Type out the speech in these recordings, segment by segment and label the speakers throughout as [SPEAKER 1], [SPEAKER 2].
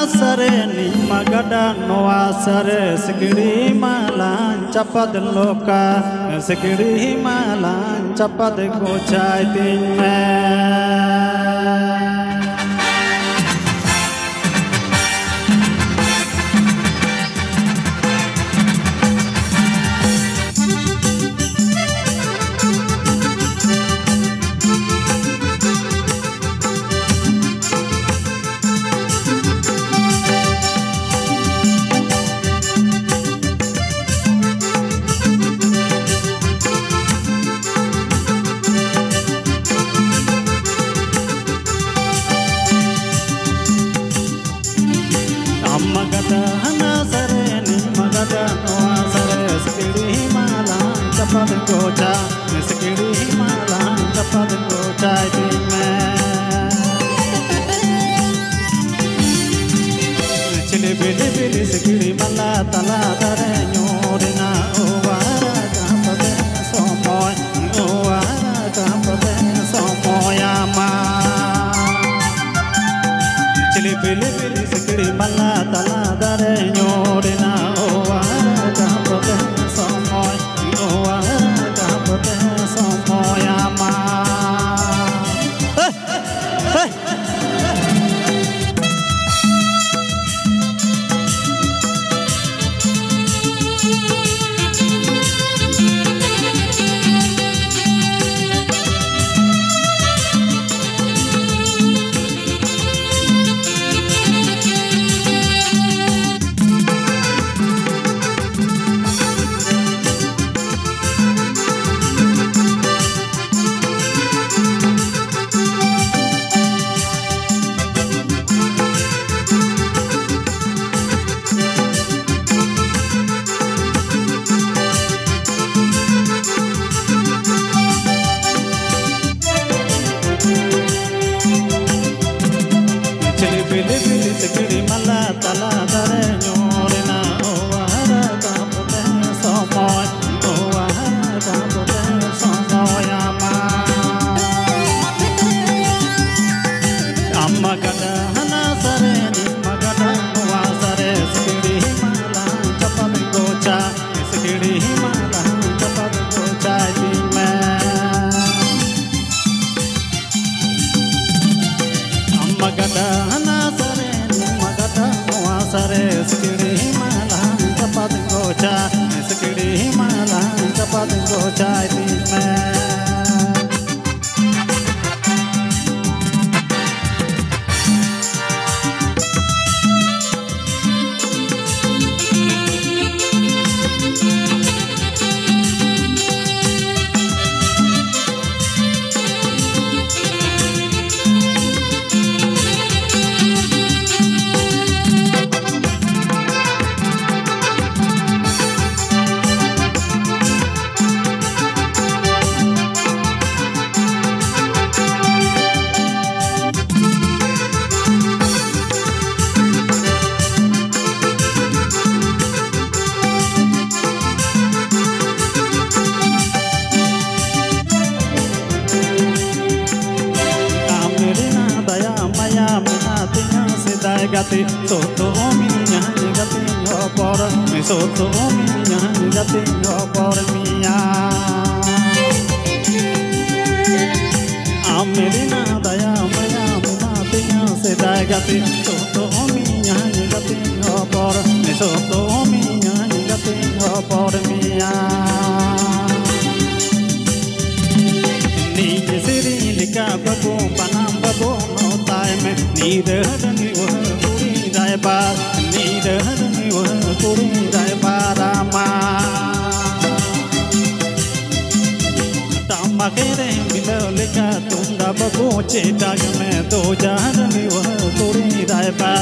[SPEAKER 1] Sare ni magada noa sare sekiri malan capat loka sekiri malan capat gocai tinme magada hana sare ni magada noa sare sekiri malan capat goca sekiri malan capat goca tinme chile bili bili sekiri mala tala dare nyorina owara kapate somoy owara kapate somoy ama chile bili bili sekiri mala tala dare nyorina owara kapate somoy owara kapate somoy ama sekiri mala tala dare nyorina owara kapate somoy owara kapate somoy ama amma gada hana sare ni magada noa sare sekiri mala capat goca sekiri mala capat goca tinme amma gada hana sare sekiri malan capat goca sekiri malan capat goca tinme gati soto minha gati por me soto minha gati por minha amelina daya maya munatinha se dai gati soto minha gati por me soto minha gati por minha ni siri lika babu panam babu no time ni de ni ba ni de ni wa kuri dai ba rama tamma kere milo leka tunda babu cheta me do jahan ni wa kuri dai ba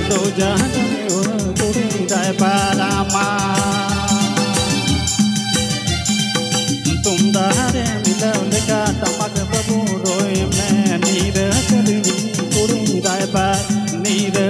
[SPEAKER 1] do jahan ni wa kuri dai ba rama tunda re milo leka tamma babu roi me ni de kuri dai ba ni de